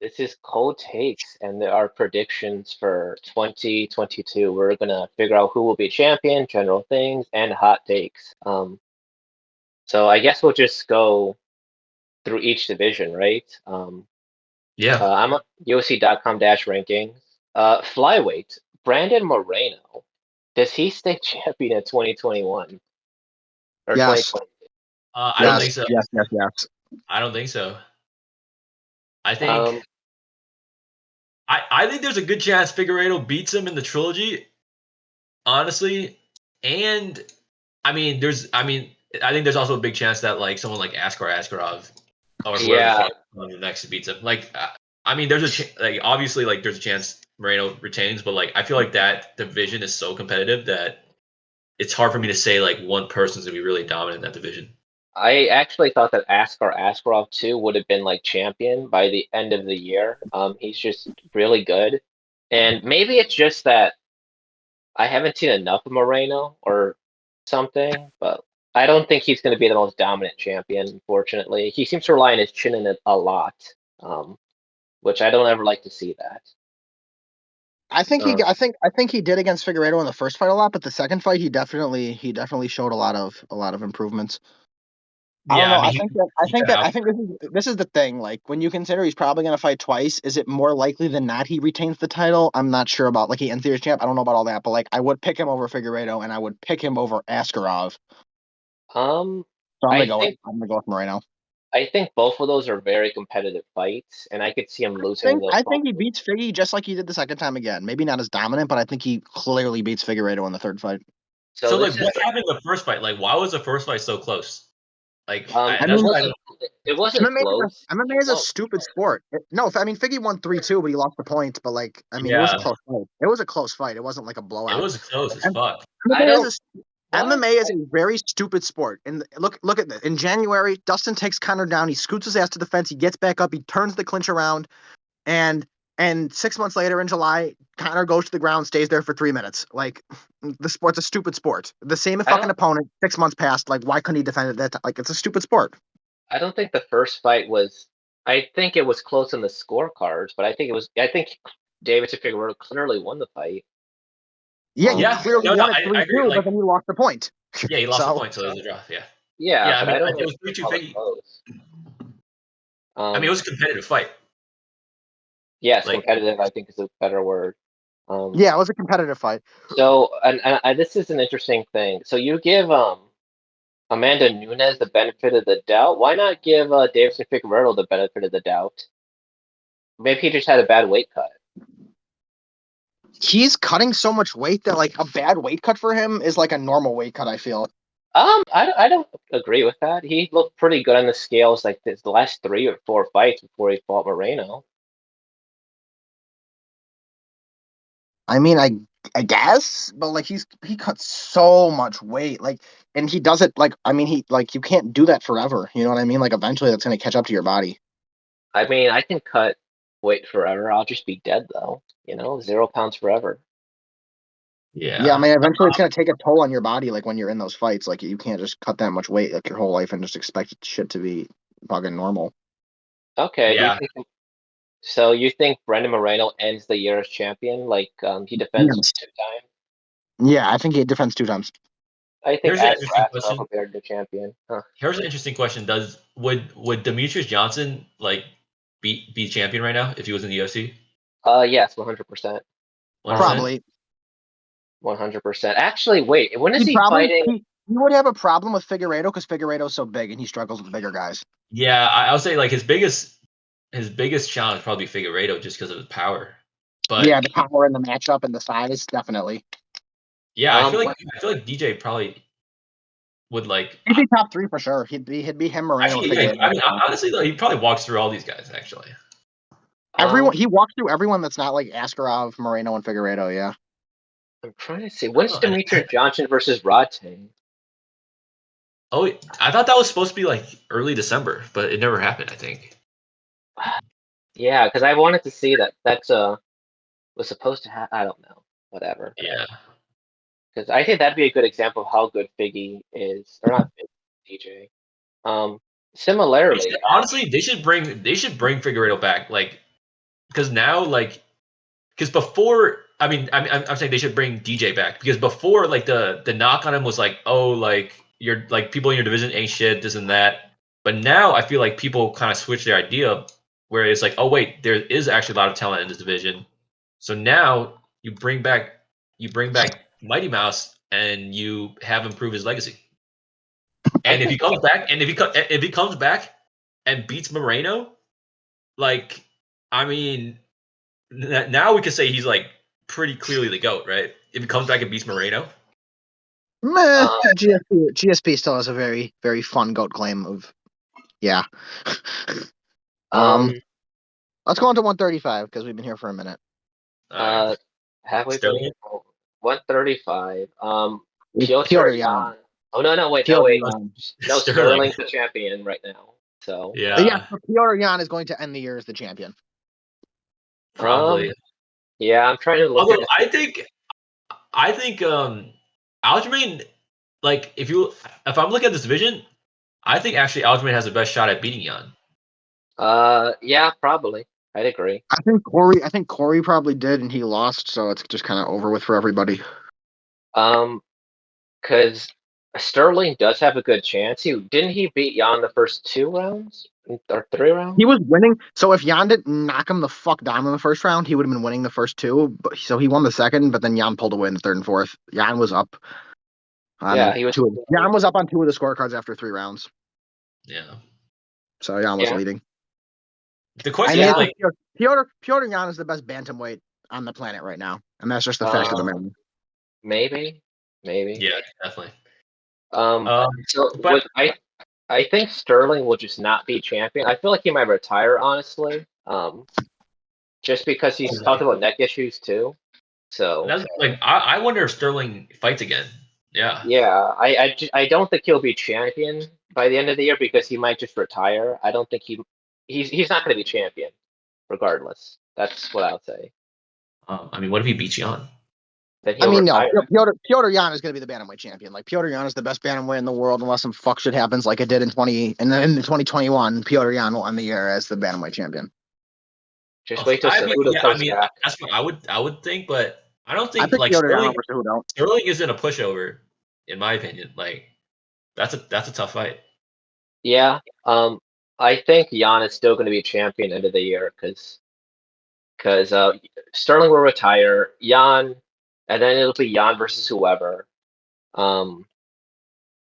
This is cold takes, and there are predictions for 2022. We're gonna figure out who will be champion, general things, and hot takes. So I guess we'll just go through each division, right? Yeah. I'm on UFC.com-rankings. Flyweight, Brandon Moreno. Does he stay champion in 2021 or Yes. 2020? I don't think so. Yes. I don't think so. I think Um, I think there's a good chance Figueiredo beats him in the trilogy, honestly. And I think there's also a big chance that like someone like Askarov or whoever the yeah, fuck next beats him. Like obviously like there's a chance Moreno retains, but like I feel like that division is so competitive that it's hard for me to say like one person's gonna be really dominant in that division. I actually thought that Askarov too would have been like champion by the end of the year. He's just really good, and maybe it's just that I haven't seen enough of Moreno or something, but I don't think he's going to be the most dominant champion. Unfortunately, he seems to rely on his chin in it a lot, which I don't ever like to see that. I think he did against Figueiredo in the first fight a lot, but the second fight he definitely showed a lot of improvements. I don't know. I think this is the thing. Like when you consider he's probably going to fight twice, is it more likely than not he retains the title? I'm not sure about. Like he ends the year's champ. I don't know about all that, but like I would pick him over Figueiredo, and I would pick him over Askarov. Um, So I'm I gonna think go with Moreno. I think both of those are very competitive fights, and I could see him losing the. I think he beats Figgy just like he did the second time again. Maybe not as dominant, but I think he clearly beats Figueiredo in the third fight. So like, what happened in the first fight? Like, why was the first fight so close? Like, it wasn't close. MMA is a stupid sport. Figgy won 3-2, but he lost the point. But like, it was a close fight. It was a close fight. It wasn't like a blowout. It was close as fuck. MMA is a very stupid sport. And look at this. In January, Dustin takes Conor down. He scoots his ass to the fence. He gets back up. He turns the clinch around. And 6 months later in July, Conor goes to the ground, stays there for 3 minutes. Like, the sport's a stupid sport. The same fucking opponent, 6 months passed. Like, why couldn't he defend it that time? Like, it's a stupid sport. I don't think the first fight was. I think it was close in the scorecards, but I think Davidson Figueroa clearly won the fight. Yeah, he clearly won it 3-2, but then he lost the point. Yeah, he lost the point, so it was a draw. Yeah. Yeah, but it was 3-2 Figgy. It was a competitive fight. Yes, competitive, I think, is a better word. Yeah, it was a competitive fight. So, and this is an interesting thing. So you give Amanda Nunes the benefit of the doubt. Why not give Davidson Figueroa the benefit of the doubt? Maybe he just had a bad weight cut. He's cutting so much weight that like a bad weight cut for him is like a normal weight cut, I feel. I don't agree with that. He looked pretty good on the scales like the last 3 or 4 fights before he fought Moreno. I guess, but like he cuts so much weight, like, and he does it like, you can't do that forever. You know what I mean? Like eventually that's gonna catch up to your body. I can cut weight forever. I'll just be dead though. 0 pounds forever. Yeah. Eventually it's gonna take a toll on your body. Like when you're in those fights, like you can't just cut that much weight like your whole life and just expect shit to be fucking normal. Okay. Yeah. So you think Brandon Moreno ends the year as champion? Like he defends 2 times? Yeah, I think he defends 2 times. I think Askarov will be the champion. Here's an interesting question: would Demetrius Johnson like be champion right now if he was in the UFC? Yes, 100%. Probably. 100%. Actually, wait, when is he fighting? He would have a problem with Figueiredo because Figueiredo's so big and he struggles with bigger guys. Yeah, I'll say like his biggest challenge probably Figueiredo just because of his power. But yeah, the power and the matchup and the size, definitely. Yeah, I feel like DJ probably would like. He'd be top 3 for sure. He'd be him, Moreno. Actually, honestly though, he probably walks through all these guys actually. He walks through everyone that's not like Askarov, Moreno, and Figueiredo. Yeah. I'm trying to see. When's Demetrius Johnson versus Rodtang? Oh, I thought that was supposed to be like early December, but it never happened, I think. Yeah, because I wanted to see that. That's was supposed to happen. I don't know. Whatever. Yeah. Because I think that'd be a good example of how good Figgy is, or not Figgy, DJ. Similarly, honestly, they should bring Figueiredo back. Like because now because before I'm saying they should bring DJ back because before the knock on him was you're people in your division ain't shit, this and that. But now I feel like people kind of switch their idea where it's oh wait, there is actually a lot of talent in this division. So now you bring back Mighty Mouse and you have him prove his legacy. And if he comes back if he comes back and beats Moreno, now we can say he's pretty clearly the GOAT, right? If he comes back and beats Moreno. GSP still has a very, very fun GOAT claim of, yeah. Let's go on to 135 because we've been here for a minute. Halfway Sterling? 135. Piotr Jan. Oh no, wait. No, Sterling's the champion right now. So yeah, Piotr Jan is going to end the year as the champion. Probably. Yeah, I'm trying to look. Although I think Aljamain, if I'm looking at this division, I think actually Aljamain has the best shot at beating Jan. Yeah, probably. I'd agree. I think Corey probably did, and he lost, so it's just kind of over with for everybody. Because Sterling does have a good chance. Didn't he beat Jan the first 2 rounds or 3 rounds? He was winning. So if Jan didn't knock him the fuck down in the first round, he would have been winning the first 2. But so he won the second, but then Jan pulled away in the third and fourth. Jan was up. He was. Jan was up on 2 of the scorecards after 3 rounds. Yeah. So Jan was leading. The question is Piotr Jan is the best bantamweight on the planet right now, and that's just the fact of the matter. Maybe. Yeah, definitely. I think Sterling will just not be champion. I feel like he might retire, honestly. Just because he's talking about neck issues too. So I wonder if Sterling fights again. Yeah. Yeah, I don't think he'll be champion by the end of the year because he might just retire. I don't think he's not going to be champion, regardless. That's what I would say. What if he beats Jan? Piotr Jan is going to be the bantamweight champion. Piotr Jan is the best bantamweight in the world, unless some fuck shit happens like it did in the 2021. Piotr Jan will end the year as the bantamweight champion. Just wait till Cejudo comes back. That's what I would think, but I don't think Sterling isn't a pushover, in my opinion. That's a tough fight. Yeah, I think Jan is still going to be champion end of the year because Sterling will retire, Jan, and then it'll be Jan versus whoever, and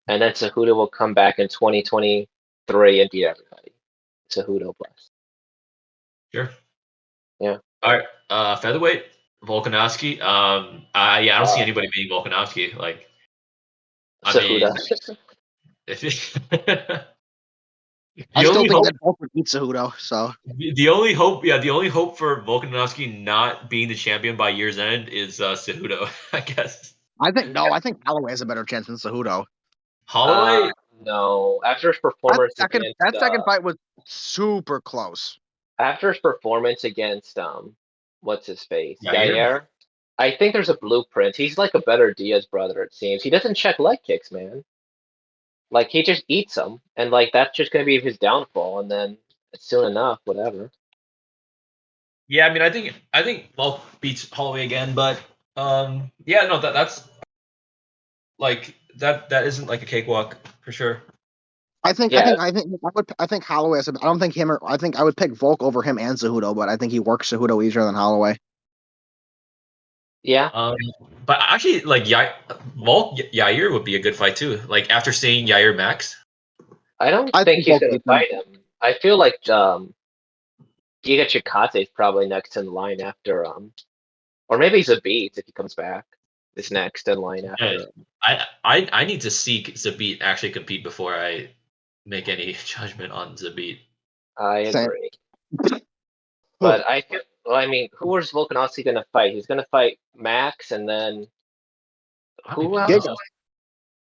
then Cejudo will come back in 2023 and beat everybody. Cejudo plus. Sure. Yeah. All right. Featherweight Volkanovsky. I don't see anybody beating Volkanovsky. Cejudo. I still think that Volk would beat Cejudo. So the only hope for Volkanovsky not being the champion by year's end is Cejudo, I guess. I think Holloway has a better chance than Cejudo. Holloway? No. After his performance that second fight was super close. After his performance against what's his face? Yair? I think there's a blueprint. He's like a better Diaz brother, it seems. He doesn't check leg kicks, man. He just eats them, and that's just gonna be his downfall, and then soon enough, whatever. Yeah, I think Volk beats Holloway again, but that's that isn't a cakewalk for sure. I think Holloway. I don't think him. I think I would pick Volk over him and Cejudo, but I think he works Cejudo easier than Holloway. Yeah. But actually, Volk Yair would be a good fight too. After seeing Yair Max, I don't think he's gonna fight him. I feel like Giga Chikadze is probably next in line after or maybe Zabit if he comes back. Is next in line after. I need to see Zabit actually compete before I make any judgment on Zabit. I agree. But who is Volkanovski going to fight? He's going to fight Max, and then who else?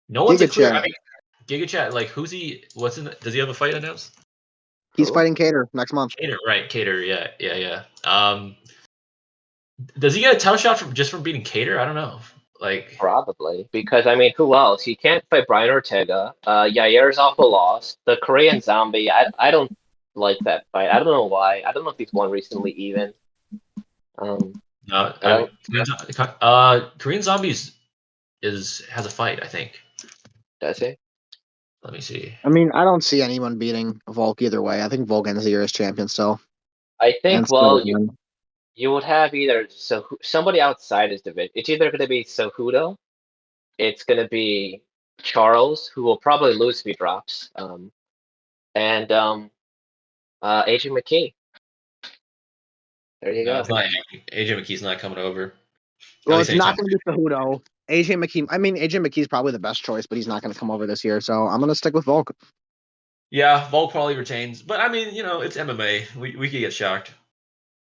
No one's clear. Giga Chat, who's he? Does he have a fight announced? He's fighting Cater next month. Cater, yeah. Does he get a title shot from beating Cater? I don't know. Probably, because who else? He can't fight Brian Ortega. Yair's off a loss. The Korean Zombie, I don't like that fight. I don't know why. I don't know if he's won recently even. No, Korean Zombies has a fight, I think. Does he? Let me see. I mean, I don't see anyone beating Volk either way. I think Volk ends the year as champion still. I think, And still well, you would have either somebody outside his division. It's either going to be Cejudo, it's going to be Charles, who will probably lose if he drops, and AJ McKee. There you go. It's not AJ McKee's not coming over. Well, it's not going to be Cejudo. AJ McKee. I mean, AJ McKee's probably the best choice, but he's not going to come over this year. So I'm going to stick with Volk. Yeah, Volk probably retains, but I mean, it's MMA. We could get shocked.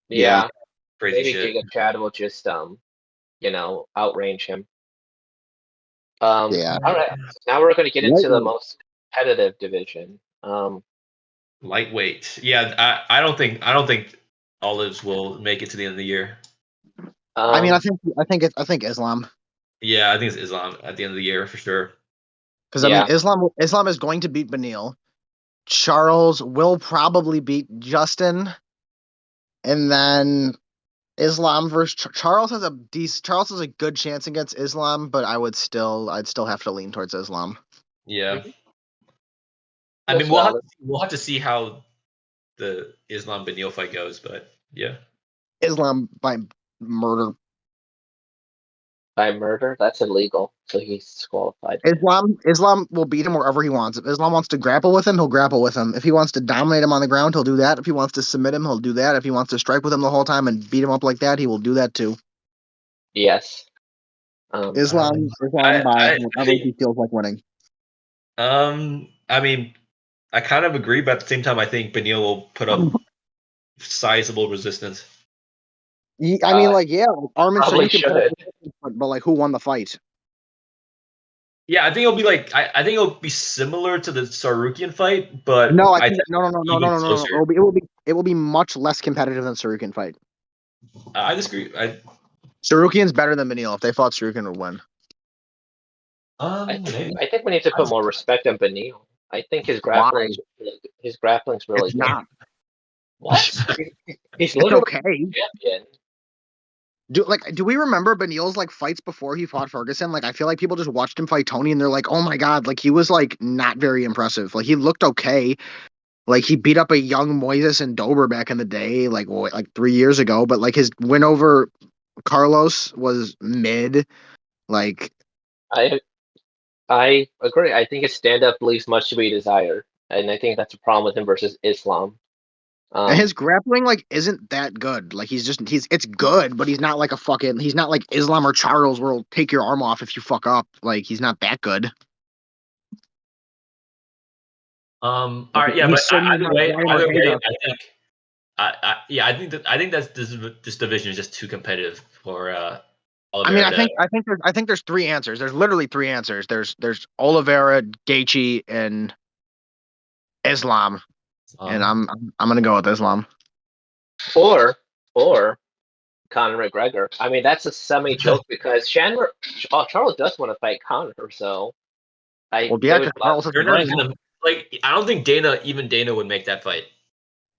Yeah, crazy maybe shit. Giga Chad will just outrange him. Yeah. All right. Now we're going to get into the most competitive division. Lightweight. Yeah, I don't think Olives will make it to the end of the year. I mean, I think Islam. Yeah, I think it's Islam at the end of the year for sure. Because I mean, Islam is going to beat Beneil. Charles will probably beat Justin, and then Islam versus Charles has a good chance against Islam, but I'd still have to lean towards Islam. Yeah. Mm-hmm. I mean, we'll have to see how the Islam Beneil fight goes, but yeah. Islam by murder. By murder? That's illegal. So he's disqualified. Islam will beat him wherever he wants. If Islam wants to grapple with him, he'll grapple with him. If he wants to dominate him on the ground, he'll do that. If he wants to submit him, he'll do that. If he wants to strike with him the whole time and beat him up like that, he will do that too. Yes. Islam by whatever he feels like winning. I mean, I kind of agree, but at the same time, I think Beneil will put up sizable resistance. I mean, Armin probably should. But who won the fight? Yeah, I think it'll be I think it'll be similar to the Sarukian fight, but no. It will be much less competitive than Sarukian fight. I disagree. Sarukian's better than Beneil. If they fought, Sarukian would win. I think we need to put more respect on Beneil. I think his grappling's really it's good. Not. What? He's literally okay. champion. Do we remember Beneil's fights before he fought Ferguson? I feel like people just watched him fight Tony and they're like, oh my god, he was not very impressive. He looked okay. He beat up a young Moises and Dober back in the day, 3 years ago. But his win over Carlos was mid. I agree. I think his stand-up leaves much to be desired, and I think that's a problem with him versus Islam. And his grappling isn't that good. It's good, but he's not he's not like Islam or Charles where he'll take your arm off if you fuck up. He's not that good. All right, yeah, but either way, I think that this division is just too competitive for Oliveira. I think there's three answers. There's literally three answers. There's Oliveira, Gaethje, and Islam. And I'm gonna go with Islam. Or Conor McGregor. I mean, that's a semi-joke because Charles does want to fight Conor, so I don't think Dana would make that fight.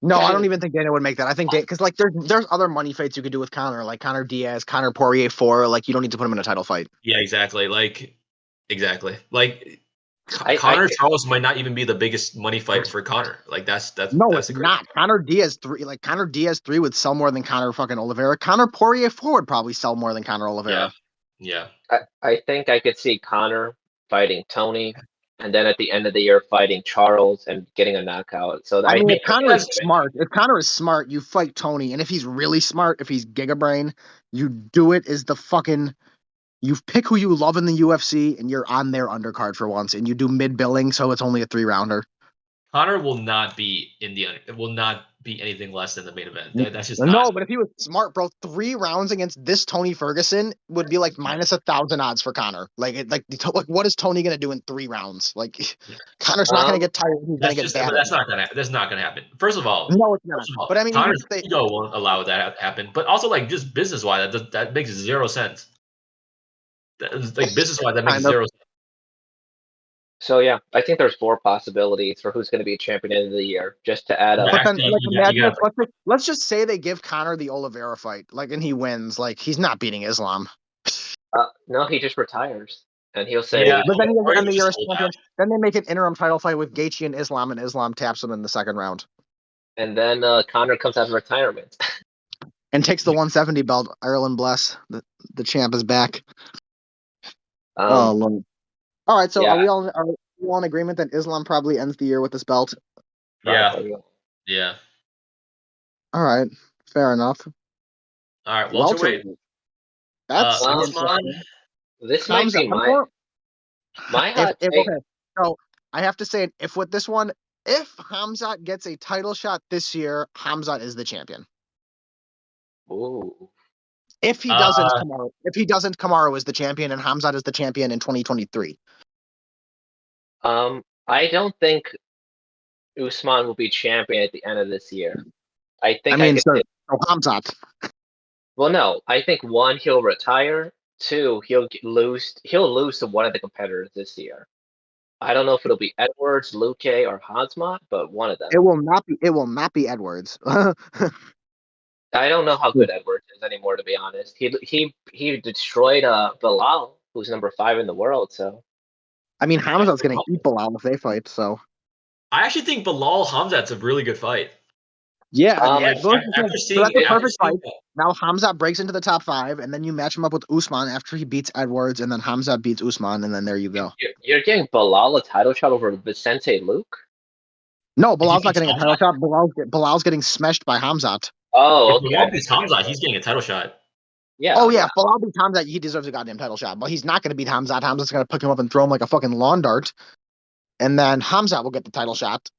No, I don't even think Dana would make that. I think because there's other money fights you could do with Conor, like Conor Diaz, Conor Poirier 4. You don't need to put him in a title fight. Yeah, exactly. Conor Charles might not even be the biggest money fight for Conor. That's not. Conor Diaz 3. Conor Diaz 3 would sell more than Conor fucking Oliveira. Conor Poirier 4 would probably sell more than Conor Oliveira. Yeah. I think I could see Conor fighting Tony, and then at the end of the year fighting Charles and getting a knockout. So if Conor is smart, you fight Tony, and if he's really smart, if he's Gigabrain, you do it as the fucking. You pick who you love in the UFC, and you're on their undercard for once, and you do mid-billing, so it's only a 3-rounder. Conor will not be anything less than the main event. That's just but if he was smart, bro, 3 rounds against this Tony Ferguson would be minus 1,000 odds for Conor. What is Tony gonna do in 3 rounds? Conor's not gonna get tired. He's gonna get bad. That's not gonna happen. First of all, no, it's not. But I mean, Conor's ego won't allow that to happen. But also, just business wise, that makes 0 sense. Business wise, that makes 0 sense. So yeah, I think there's 4 possibilities for who's going to be champion of the year, just to add up. But then, like, imagine let's just say they give Conor the Oliveira fight, like, and he wins. Like, he's not beating Islam. No, he just retires, and he'll say. Yeah, but then he doesn't end the year as hold champion. Then they make an interim title fight with Gaethje and Islam taps him in the second round. And then Conor comes out of retirement. And takes the 170 belt. Ireland bless. The champ is back. Oh, Lord. All right, so Yeah. are we all in agreement that Islam probably ends the year with this belt? Yeah. Yeah. All right, fair enough. All right, welterweight. That's this might be my hot take. Okay, so I have to say, if with this one, if Khamzat gets a title shot this year, Khamzat is the champion. Ooh. If he doesn't, Kamaru is the champion, and Khamzat is the champion in 2023. I don't think Usman will be champion at the end of this year. I think. Khamzat. Well, no. I think 1, he'll retire. 2, he'll lose. He'll lose to one of the competitors this year. I don't know if it'll be Edwards, Luque, or Hazmat, but one of them. It will not be Edwards. I don't know how good Edwards is anymore, to be honest. He destroyed Bilal, who's number 5 in the world. So, I mean, Khamzat's going to eat Bilal if they fight. So, I actually think Bilal Khamzat's a really good fight. Yeah, that's a perfect fight. Now Khamzat breaks into the top 5, and then you match him up with Usman after he beats Edwards, and then Khamzat beats Usman, and then there you go. You're getting Bilal a title shot over Vicente Luke? No, Bilal's not getting a title shot. Bilal's getting smashed by Khamzat. Oh, okay. If Bilal beats Khamzat, he's getting a title shot. Yeah. Oh, yeah. If Bilal beats Khamzat, he deserves a goddamn title shot. But he's not going to beat Khamzat. Khamzat's going to pick him up and throw him like a fucking lawn dart. And then Khamzat will get the title shot.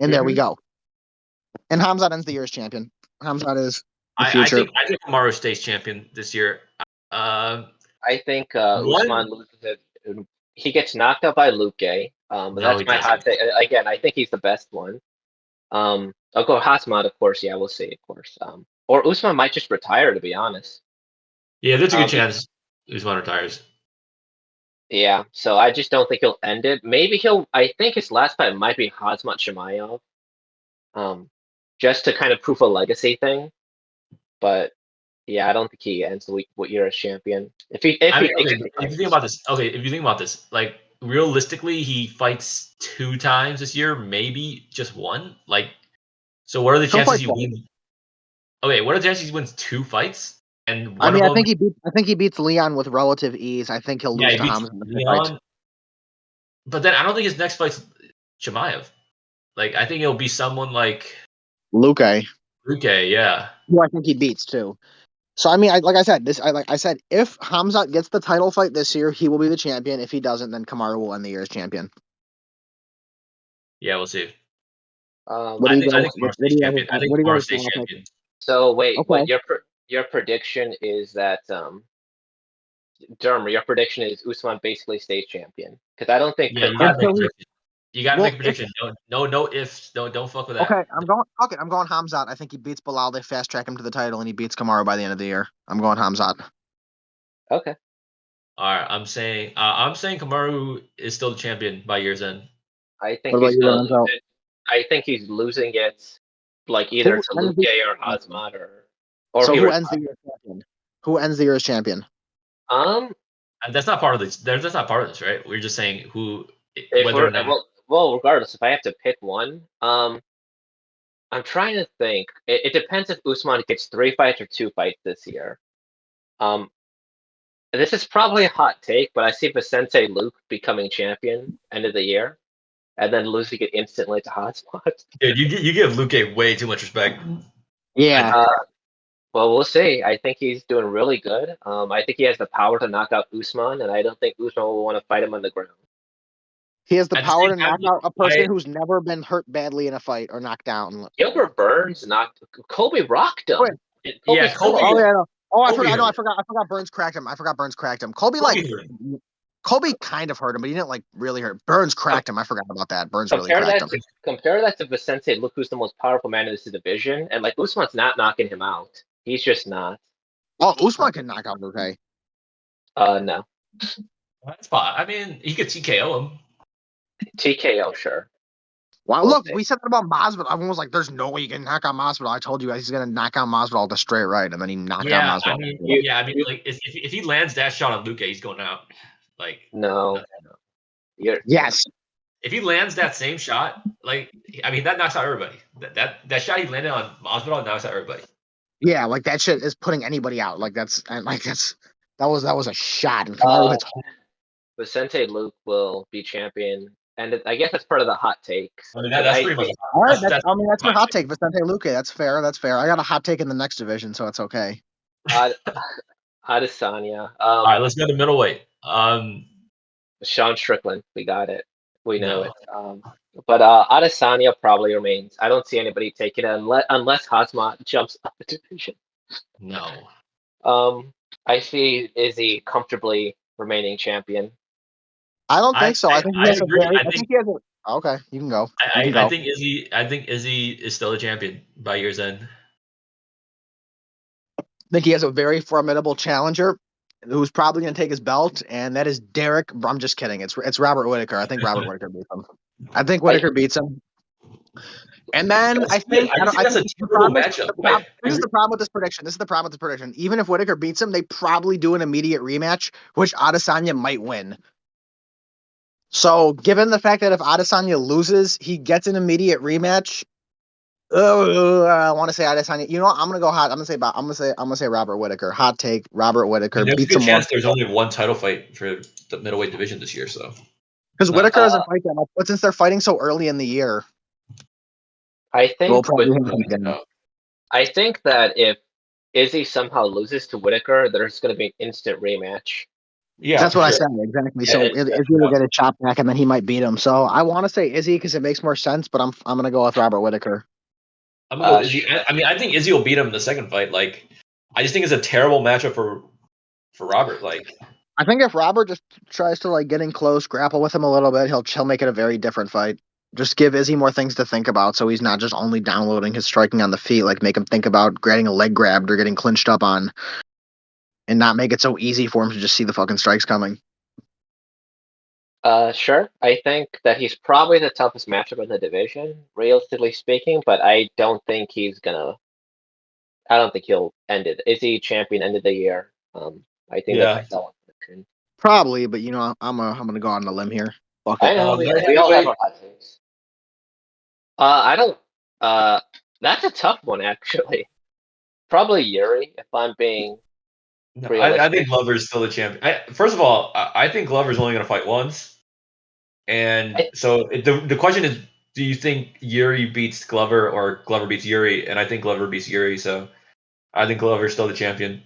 And there we go. And Khamzat ends the year as champion. Khamzat is the future. I think Kamaru stays champion this year. I think Usman loses it. He gets knocked out by Luque. That's my hot take. Again, I think he's the best one. I'll go Hasmat, of course. Yeah, we'll see, of course. Or Usman might just retire, to be honest. Yeah, there's a good chance Usman retires. Yeah, so I just don't think he'll end it. Maybe I think his last fight might be Hazmat Shemaev. Just to kind of prove a legacy thing. But yeah, I don't think he ends the year as champion. If you think about this, like realistically, he fights 2 times this year, maybe just 1. Like, so what are the chances he wins? Okay, what are the chances he wins 2 fights? And I think he beats Leon with relative ease. I think he'll lose to Hamza in the fight. But then I don't think his next fight's Chimaev. Like, I think it'll be someone like Luque, yeah. Who I think he beats too. So I mean, like I said, if Khamzat gets the title fight this year, he will be the champion. If he doesn't, then Kamaru will end the year as champion. Yeah, we'll see. I think Kamaru stays champion. So wait, what your prediction is that Dermer, your prediction is Usman basically stays champion? Because I don't think you gotta make a prediction. No ifs. Don't fuck with that. Okay, I'm going Khamzat. I think he beats Bilal. They fast track him to the title, and he beats Kamaru by the end of the year. I'm going Khamzat. Okay. All right, I'm saying Kamaru is still the champion by year's end. I think he's gonna lose it. I think he's losing it, like either to Luque or Hazmat or. So who ends the year as champion? Who ends the year as champion? That's not part of this. That's not part of this, right? We're just saying who. Well, regardless, if I have to pick one, I'm trying to think. It depends if Usman gets 3 fights or 2 fights this year. This is probably a hot take, but I see Vicente Luke becoming champion end of the year, and then losing it instantly to Hazmat. Dude, you give Luque way too much respect. Yeah. Well, we'll see. I think he's doing really good. I think he has the power to knock out Usman, and I don't think Usman will want to fight him on the ground. He has the power to knock out a person who's never been hurt badly in a fight or knocked down. Gilbert Burns knocked Colby rocked him. Colby. I forgot Burns cracked him. Colby kind of hurt him, but he didn't really hurt. Burns cracked him. I forgot about that. Burns really cracked him. Compare that to Vicente Luke, who's the most powerful man in this division, and Usman's not knocking him out. He's just not. Oh, Usman can knock out Luque. No. That's fine. I mean, he could TKO him. TKO, sure. Well, look, we said that about Masvidal. Everyone was like, "There's no way you can knock out Masvidal." I told you guys he's gonna knock out Masvidal the straight right, and then he knocked out Masvidal. I mean, like if he lands that shot on Luque, he's going out. Like no. Yes. If he lands that same shot, like I mean, that knocks out everybody. That shot he landed on Masvidal knocks out everybody. Yeah, like that shit is putting anybody out. That was a shot. And Kamaru hits. Vicente Luke will be champion, and I guess that's part of the hot takes. I mean, that's pretty much. All right, that's your hot take, Vicente Luque. That's fair. That's fair. I got a hot take in the next division, so it's okay. Adesanya. All right, let's go to middleweight. Sean Strickland, we got it. We know it. But Adesanya probably remains. I don't see anybody taking it unless Khamzat jumps up the division. No. I see Izzy comfortably remaining champion. I don't think so. I think he has a okay, you can go. I think Izzy is still a champion by year's end. I think he has a very formidable challenger who's probably going to take his belt, and that is Derek. I'm just kidding. It's Robert Whittaker. I think Robert Whittaker beats him. I think Whittaker beats him. And then I think this is the problem with this prediction. Even if Whittaker beats him, they probably do an immediate rematch, which Adesanya might win. So, given the fact that if Adesanya loses, he gets an immediate rematch. I want to say Adesanya. You know what? I'm gonna go hot. I'm gonna say Robert Whittaker. Hot take. Robert Whittaker beats him. There's only one title fight for the middleweight division this year, so because Whittaker doesn't fight that much, but since they're fighting so early in the year, I think that if Izzy somehow loses to Whittaker, there's going to be an instant rematch. Yeah, that's what I said exactly. So Izzy will get a chop back, and then he might beat him. So I want to say Izzy because it makes more sense, but I'm gonna go with Robert Whittaker. I'm gonna go with Izzy. I mean, I think Izzy will beat him in the second fight. Like, I just think it's a terrible matchup for Robert. Like, I think if Robert just tries to get in close, grapple with him a little bit, he'll make it a very different fight. Just give Izzy more things to think about, so he's not just only downloading his striking on the feet. Like, make him think about getting a leg grabbed or getting clinched up on, and not make it so easy for him to just see the fucking strikes coming. Sure. I think that he's probably the toughest matchup in the division, realistically speaking, but I don't think he'll end it. Is he champion end of the year? I think that's my prediction. Probably, but I'm gonna go on a limb here. Fuck it. I know we all have our hot takes. I don't. That's a tough one actually. Probably Yuri, if I'm being. I think Glover's still the champion. First of all, I think Glover's only going to fight once, and so the question is, do you think Yuri beats Glover or Glover beats Yuri? And I think Glover beats Yuri, so I think Glover's still the champion.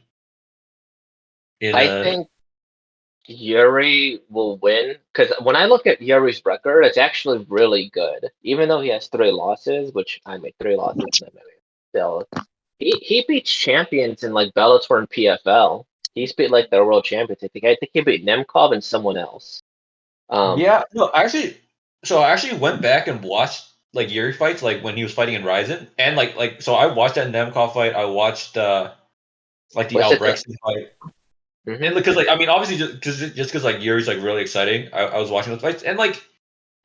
I think Yuri will win because when I look at Yuri's record, it's actually really good. Even though he has 3 losses, which I make 3 losses, still he beats champions in like Bellator and PFL. He's beat like the world champions. I think he beat Nemkov and someone else. I actually went back and watched like Yuri fights, like when he was fighting in Ryzen, and so I watched that Nemkov fight. I watched the Albrechtsen fight. Mm-hmm. And because obviously just because Yuri's really exciting, I was watching those fights, and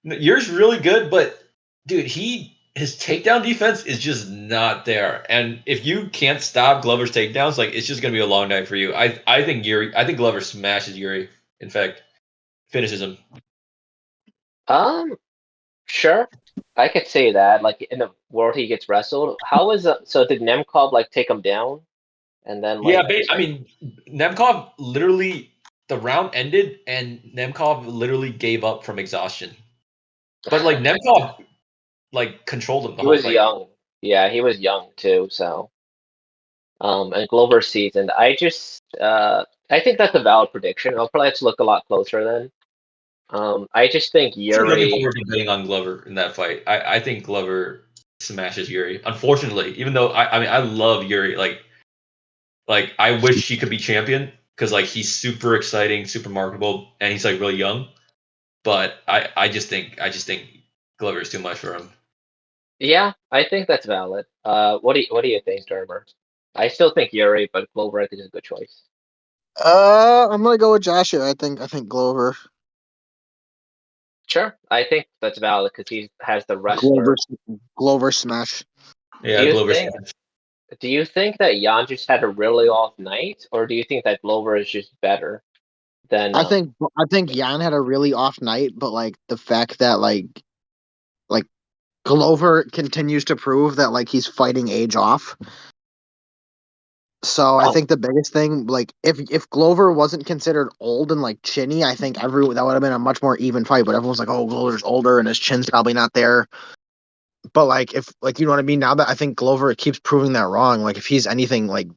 Yuri's really good, but dude, his takedown defense is just not there. And if you can't stop Glover's takedowns, it's just gonna be a long night for you. I think Glover smashes Yuri. In fact, finishes him. Sure, I could say that. In the world he gets wrestled, how is so did Nemkov take him down? And then Nemkov literally the round ended and Nemkov literally gave up from exhaustion. But Nemkov controlled him the whole fight. He was young. Yeah, he was young too, so and Glover seasoned. I think that's a valid prediction. I'll probably have to look a lot closer then. I just think Yuri. I'm looking forward to betting on Glover in that fight. I think Glover smashes Yuri. Unfortunately, even though I love Yuri, I wish he could be champion because he's super exciting, super marketable, and he's really young. But I just think Glover is too much for him. Yeah, I think that's valid. What do you think, Dermer? I still think Yuri, but Glover I think is a good choice. I'm gonna go with Josh here. I think Glover. Sure, I think that's valid because he has the wrestler. Glover smash. Yeah, Glover smash. Do you think that Jan just had a really off night, or do you think that Glover is just better than? I think Jan had a really off night, but like the fact that like Glover continues to prove that like he's fighting age off. So I think the biggest thing, like if Glover wasn't considered old and like chinny, I think that would have been a much more even fight. But everyone's like, oh, Glover's older and his chin's probably not there. But like if like you know what I mean, now that I think Glover keeps proving that wrong, like if he's anything like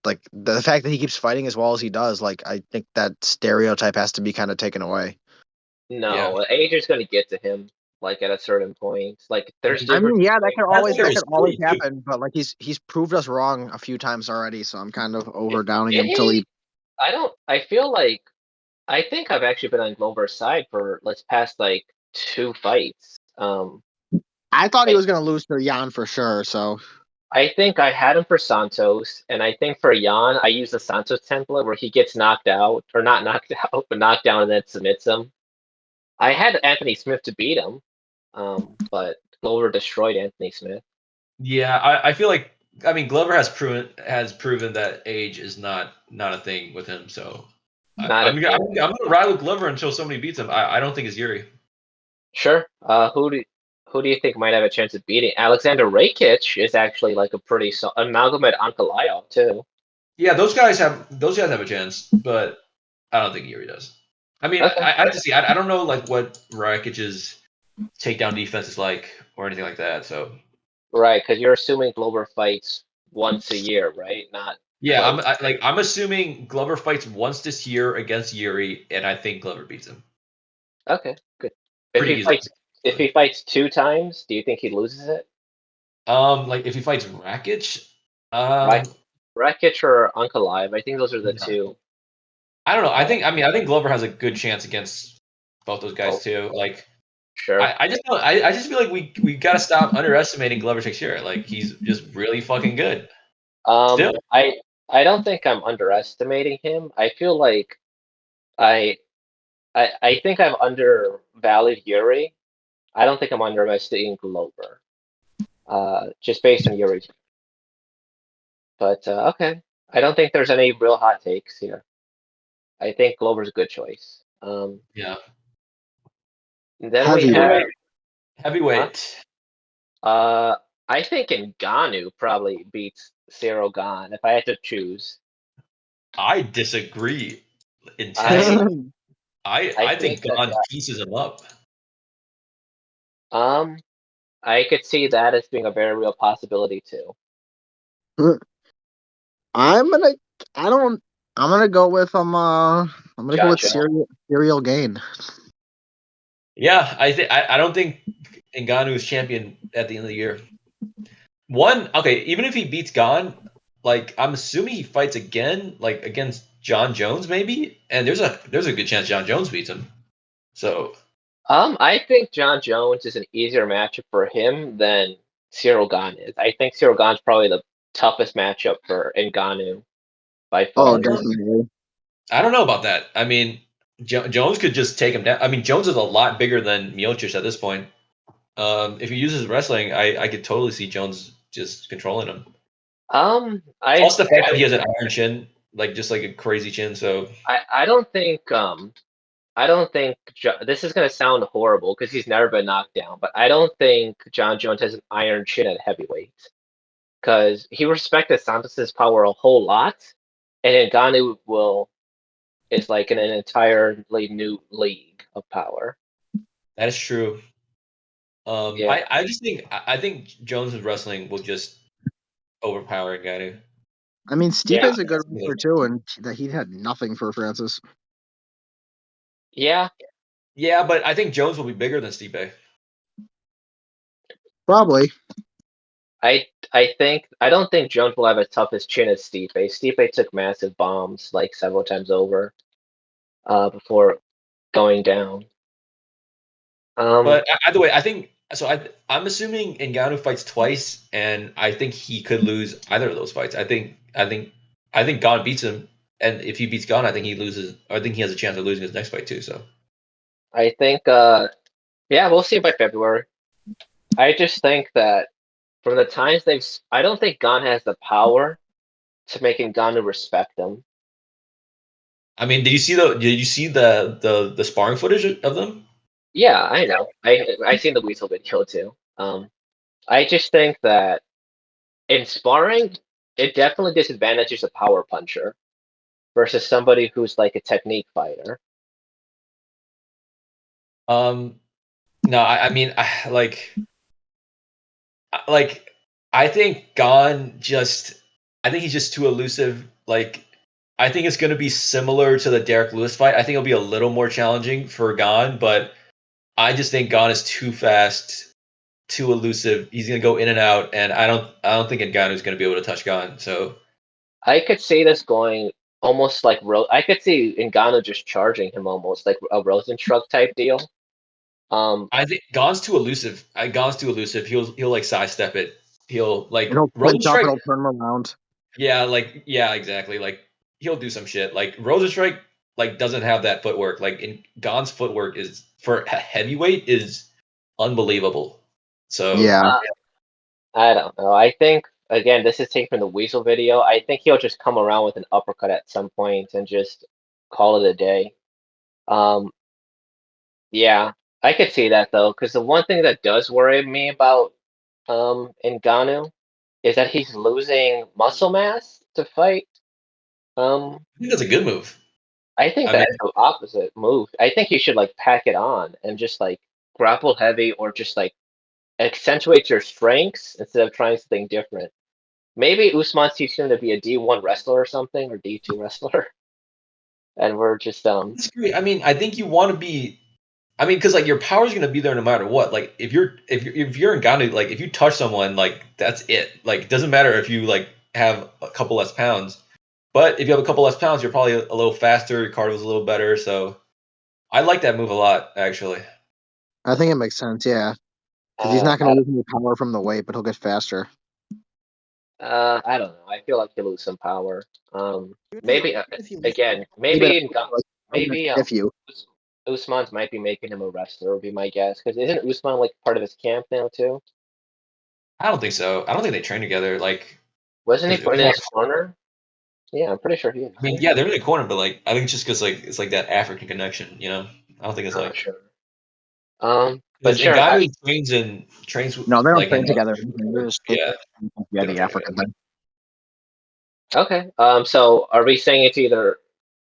the fact that he keeps fighting as well as he does, like I think that stereotype has to be kind of taken away. No, age is going to get to him like at a certain point. Like there's I different. mean, yeah, that could always happen, but like he's proved us wrong a few times already, so I'm kind of over downing him till he. I feel like I think I've actually been on Glover's side for let's past like 2 fights. I thought he was gonna lose to Jan for sure, so I think I had him for Santos, and I think for Jan, I use the Santos template where he gets knocked out, or not knocked out, but knocked down and then submits him. I had Anthony Smith to beat him, but Glover destroyed Anthony Smith. Yeah, I feel like Glover has proven that age is not a thing with him. So I'm gonna ride with Glover until somebody beats him. I don't think it's Yuri. Sure. Who do you think might have a chance of beating Alexander Rakic? Is actually like a pretty Amalgamate Ankalaev too. Yeah, those guys have a chance, but I don't think Yuri does. I mean, okay. I have to see. I don't know like what Rakic's takedown defense is like or anything like that. So right, because you're assuming Glover fights once a year, right? Not yeah. I'm assuming Glover fights once this year against Yuri, and I think Glover beats him. Okay, good. If he fights 2 times, do you think he loses it? Like if he fights Rakic, Rakic or Ankalaev, I think those are the two. I don't know. I think Glover has a good chance against both those guys too. Like, sure. I just feel like we gotta stop underestimating Glover Teixeira. Like he's just really fucking good. Still. I don't think I'm underestimating him. I feel like I think I've undervalued Yuri. I don't think I'm underestimating Glover. Just based on Yuri's. But okay, I don't think there's any real hot takes here. I think Glover's a good choice. Yeah. Then we have heavyweight. I think Ngannou probably beats Cyril Gane if I had to choose. I disagree intensely. I think Gane pieces him up. I could see that as being a very real possibility too. I'm gonna go with Cyril Gane. Yeah, I don't think Ngannou is champion at the end of the year. Even if he beats Gane, like I'm assuming he fights again, like against John Jones maybe, and there's a good chance John Jones beats him. So I think John Jones is an easier matchup for him than Cyril Gane is. I think Cyril Gane's probably the toughest matchup for Ngannou by far. Oh, definitely. I don't know about that. I mean, Jones could just take him down. I mean, Jones is a lot bigger than Miocic at this point. If he uses wrestling, I could totally see Jones just controlling him. Plus the fact that he has an iron chin, like just like a crazy chin. So I don't think this is going to sound horrible because he's never been knocked down, but I don't think John Jones has an iron chin at heavyweight because he respected Santos's power a whole lot, and Ngannou is like in an entirely new league of power. That is true. Yeah. I think Jones's wrestling will just overpower Ngannou. I mean, Stipe's a good wrestler too, and that he had nothing for Francis. Yeah. Yeah, but I think Jones will be bigger than Stipe. Probably. I don't think Jones will have as tough as chin as Stipe. Stipe took massive bombs like several times over before going down. But either way, I think so. I'm assuming Ngannou fights twice, and I think he could lose either of those fights. I think Gane beats him and if he beats Gunn, I think he loses. I think he has a chance of losing his next fight too. So I think, yeah, we'll see by February. I just think that from the times I don't think Gunn has the power to make Ngannou respect him. I mean, did you see the sparring footage of them? Yeah, I know. I seen the Weasel video too. I just think that in sparring, it definitely disadvantages a power puncher versus somebody who's like a technique fighter. No, I mean, I think Gon I think he's just too elusive. Like, I think it's going to be similar to the Derek Lewis fight. I think it'll be a little more challenging for Gon, but I just think Gon is too fast, too elusive. He's going to go in and out, and I don't think Ngannou is going to be able to touch Gon. So I could see this going almost like I could see Ngannou just charging him almost like a Rosenstruck type deal. I think Gon's too elusive. Gon's too elusive. He'll like sidestep it. He'll like He'll flinch up, Rosenstrike. it'll turn him around. Yeah, exactly. Like he'll do some shit. Like Rosenstrike like doesn't have that footwork. Like in Gon's footwork is for a heavyweight is unbelievable. So Yeah. I don't know. I think again, this is taken from the Weasel video. I think he'll just come around with an uppercut at some point and just call it a day. Um, yeah, I could see that though, because the one thing that does worry me about Ngannou is that he's losing muscle mass to fight. I think that's a good move. I think I mean, that's the opposite move. I think he should like pack it on and just like grapple heavy or just like accentuate your strengths instead of trying something different. Maybe Usman's teaching him to be a D1 wrestler or something or D2 wrestler, and we're just that's great. I mean, I think you want to be. I mean, because like your power's gonna be there no matter what. Like if you're in Ghana, like if you touch someone, like that's it. Like it doesn't matter if you like have a couple less pounds. But if you have a couple less pounds, you're probably a little faster. Your cardio's a little better. So I like that move a lot, actually. I think it makes sense, yeah. Because he's not going to lose any power from the weight, but he'll get faster. I don't know. I feel like he'll lose some power. Maybe If you again, maybe if you. Usman's might be making him a wrestler, would be my guess. Because isn't Usman like part of his camp now too? I don't think so. I don't think they train together. Like, Wasn't he because put in his corner? Yeah, I'm pretty sure he is. I mean, yeah, they're in the corner, but like, I think it's just because like it's like that African connection, you know. I don't think it's like Sure. But because sure. Ngannou trains No, they don't like train together. They're just yeah. the African thing. Okay. So are we saying it's either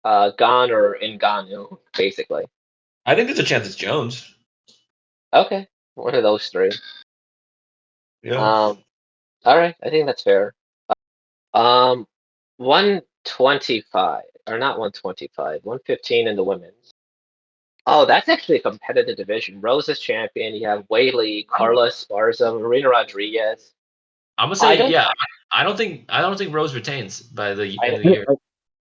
Gon or Ngannou, basically? I think there's a chance it's Jones. Okay, one of those three. Yeah. All right, I think that's fair. 125 or not 125, 115 in the women's. Oh, that's actually a competitive division. Rose is champion. You have Whaley, Carla Esparza, Marina Rodriguez. I'm gonna I say don't. yeah. I don't think Rose retains by the I end don't. of the year.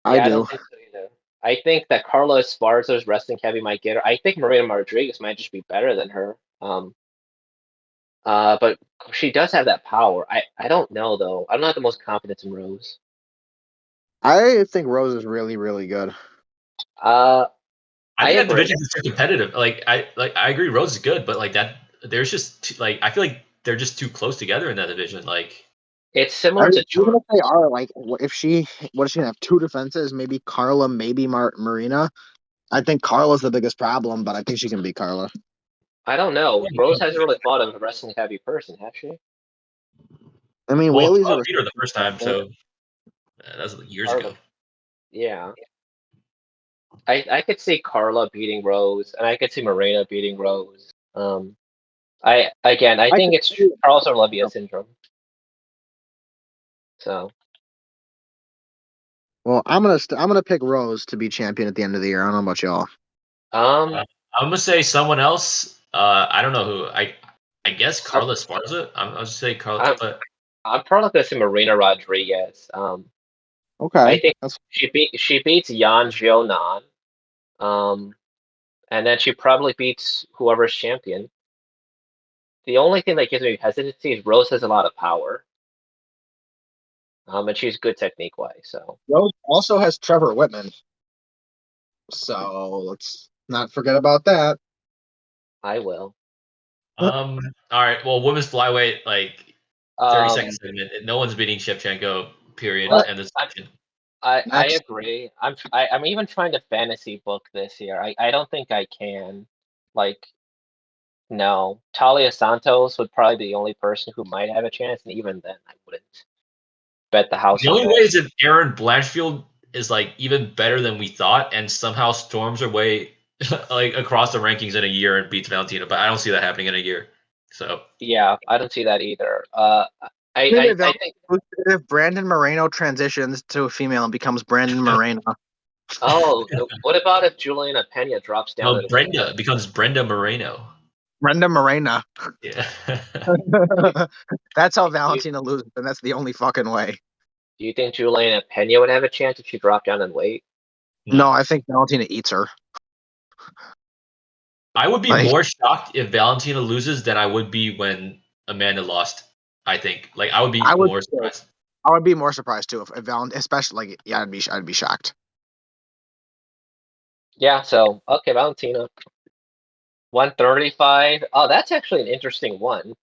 I Yeah, I do. don't think so either. I think that Carla Esparza's wrestling heavy might get her. I think Marina Rodriguez might just be better than her. But she does have that power. I don't know though. I'm not the most confident in Rose. I think Rose is really, really good. I I think that agree. division is too competitive. I agree. Rose is good, but like that, there's just like I feel like they're just too close together in that division. Like It's I similar mean, to even if they are like, what is she going to have? Two defenses, maybe Carla, maybe Marina. I think Carla's the biggest problem, but I think she can beat Carla. I don't know. Rose hasn't really fought a wrestling heavy person, has she? I mean, well, Whaley's a beat her the first time, so that was years ago. Yeah. I could see Carla beating Rose, and I could see Marina beating Rose. I think it's Charles Olivia syndrome. So. Well, I'm gonna pick Rose to be champion at the end of the year. I don't know about y'all. I'm gonna say someone else. I don't know who. I guess Carla Esparza. I'll just say Carla. I'm probably gonna say Marina Rodriguez. Okay, I think she beats Yan Xiaonan. And then she probably beats whoever's champion. The only thing that gives me hesitancy is Rose has a lot of power. And she's good technique wise. So Rose also has Trevor Whitman. So let's not forget about that. I will. All right. Well, women's flyweight, like 30 seconds Um, segment. No one's beating Shevchenko. Period. but End of I, section. I Next. agree. I'm even trying to fantasy book this year. I don't think I can. Like, no. Talia Santos would probably be the only person who might have a chance, and even then, I wouldn't bet the house The on only way her. is if Aaron Blanchfield is like even better than we thought, and somehow storms her way like across the rankings in a year and beats Valentina. But I don't see that happening in a year. So Yeah, I don't see that either. I think. If Brandon Moreno transitions to a female and becomes Brandon Moreno. Oh, what about if Juliana Pena drops down no, in weight? Brenda becomes Brenda Moreno. Brenda Moreno. Yeah. That's how Do you, Valentina loses, and that's the only fucking way. do you think Juliana Pena would have a chance if she dropped down in weight? No, No. I think Valentina eats her. I would be Like, more shocked if Valentina loses than I would be when Amanda lost. I think. Like I would be I would, more surprised. I would be more surprised too if Valentina, especially like, yeah, I'd be shocked. Yeah, so okay, Valentina. 135. Oh, that's actually an interesting one.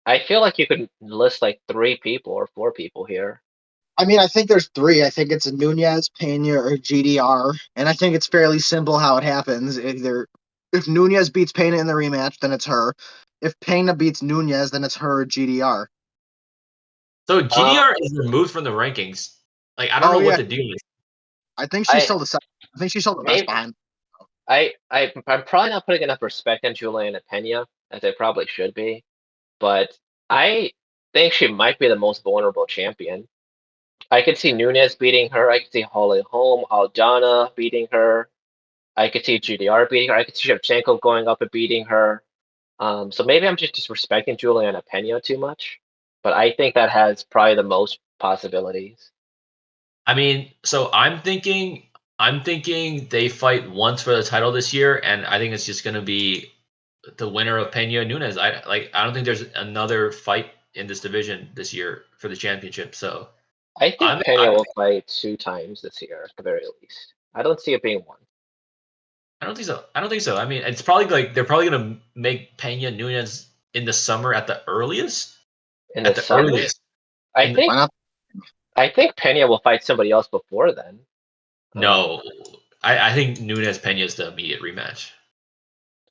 I feel like you could list like 3 people or 4 people here. I mean, I think there's three. I think it's Nunez, Pena, or GDR, and I think it's fairly simple how it happens. If Nunez beats Pena in the rematch, then it's her. If Pena beats Nunez, then it's her or GDR. So Um, GDR is removed from the rankings. Like I don't Oh know what yeah, the deal is. I think she's I still the second. I think she's still the best maybe behind. I'm probably not putting enough respect on Juliana Pena as I probably should be, but I think she might be the most vulnerable champion. I could see Nunez beating her. I could see Holly Holm, Aldana beating her. I could see GDR beating her. I could see Shevchenko going up and beating her. So maybe I'm just disrespecting Juliana Pena too much, but I think that has probably the most possibilities. I mean, so I'm thinking they fight once for the title this year, and I think it's just gonna be the winner of Pena Nunes. I don't think there's another fight in this division this year for the championship. So I think I'm Pena I, will fight 2 times this year at the very least. I don't see it being one I don't think so. I don't think so. I mean, it's probably like they're probably gonna make Pena Nunes in the summer at the earliest. in the At the summer. earliest. I In the, Why think not? I think Pena will fight somebody else before then. Um, no, I think Nunes Pena is the immediate rematch.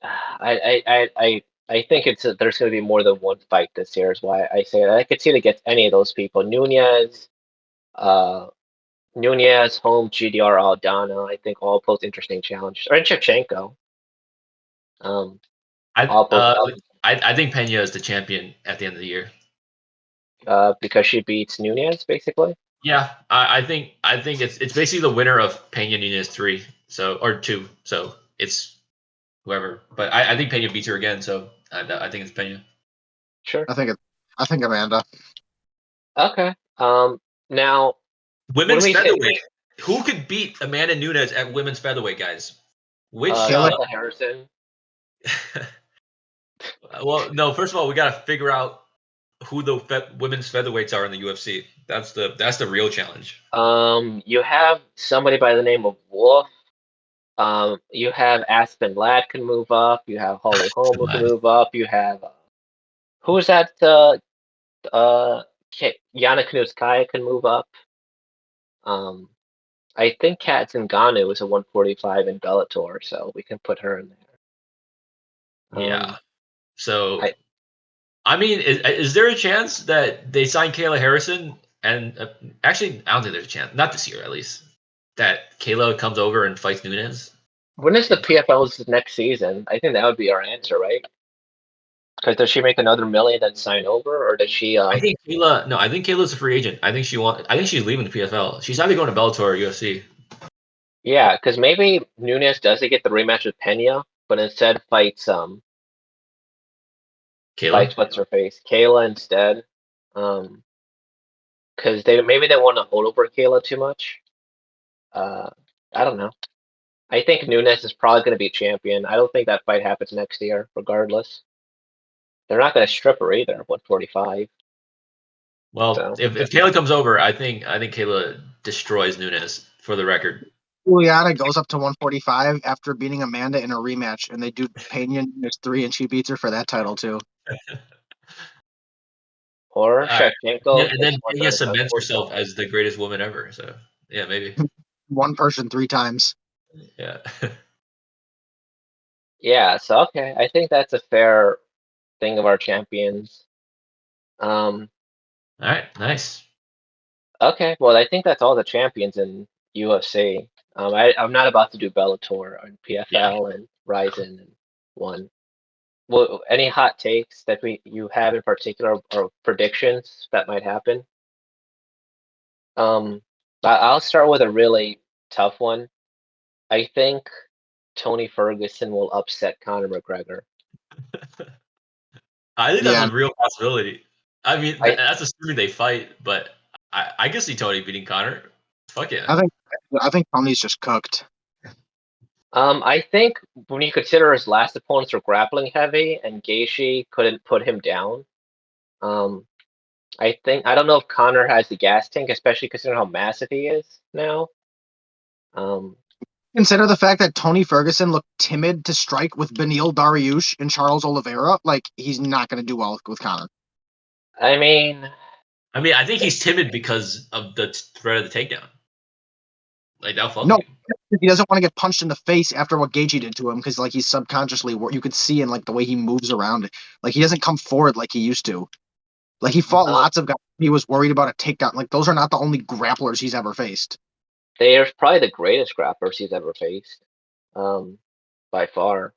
I think there's going to be more than one fight this year. Is why I say that. I could see it against any of those people. Uh, Nunez, Holm, GDR, Aldana. I think all pose interesting challenges. Or Shevchenko. Um, I all pose uh I think Pena is the champion at the end of the year. because she beats Nunez basically. Yeah, I think it's basically the winner of Pena Nunez 3, so or 2, so it's whoever. But I think Pena beats her again, so I think it's Pena. Sure. I think Amanda. Okay. Now when Women's we say featherweight. Who could beat Amanda Nunes at women's featherweight, guys? Which Kayla, Kayla Harrison. well, no. First of all, we got to figure out who the women's featherweights are in the UFC. That's the real challenge. You have somebody by the name of Wolf. You have Aspen Ladd can move up. You have Holly Holm who can move up. You have who's that? Yana Knutskaya can move up. Um, I think Kat Zingano is a 145 in Bellator, so we can put her in there. Yeah. So I I mean, is there a chance that they sign Kayla Harrison? And actually, I don't think there's a chance. Not this year, at least. That Kayla comes over and fights Nunes. when is the PFL's next season? I think that would be our answer, right? Because does she make another million then sign over, or does she? I think Kayla. No, I think Kayla's a free agent. I think she's leaving the PFL. She's either going to Bellator or UFC. Yeah, because maybe Nunes doesn't get the rematch with Pena, but instead Kayla. fights what's her face, Kayla instead. Because they want to hold over Kayla too much. Uh, I don't know. I think Nunes is probably going to be champion. I don't think that fight happens next year, regardless. They're not going to strip her either. 145. Well, So. if Kayla comes over, I think Kayla destroys Nunes. For the record, Juliana goes up to 145 after beating Amanda in a rematch, and they do Pena Nunes 3, and she beats her for that title too. Or Shevchenko. And then Pena cements herself as the greatest woman ever. So yeah, maybe one person 3 times. Yeah. Yeah. So okay, I think that's a fair thing of our champions. All right. Nice. Okay. Well, I think that's all the champions in UFC. I'm not about to do Bellator and PFL and Ryzen and one. Well, any hot takes that you have in particular or predictions that might happen? I'll start with a really tough one. I think Tony Ferguson will upset Conor McGregor. I think that's a real possibility. I mean, that's assuming they fight, but I can see Tony beating Conor. Fuck yeah. I think Tony's just cooked. I think when you consider his last opponents were grappling heavy and Gaethje couldn't put him down, I don't know if Conor has the gas tank, especially considering how massive he is now. Consider the fact that Tony Ferguson looked timid to strike with Beneil Dariush and Charles Oliveira. Like, he's not going to do well with Conor. I mean, I think he's timid because of the threat of the takedown. Like, that'll fuck No, you. he doesn't want to get punched in the face after what Gaethje did to him, because like he's subconsciously, you could see in like the way he moves around. Like, he doesn't come forward like he used to. Like, he fought lots of guys. He was worried about a takedown. Like, those are not the only grapplers he's ever faced. they are probably the greatest grapplers he's ever faced, by far.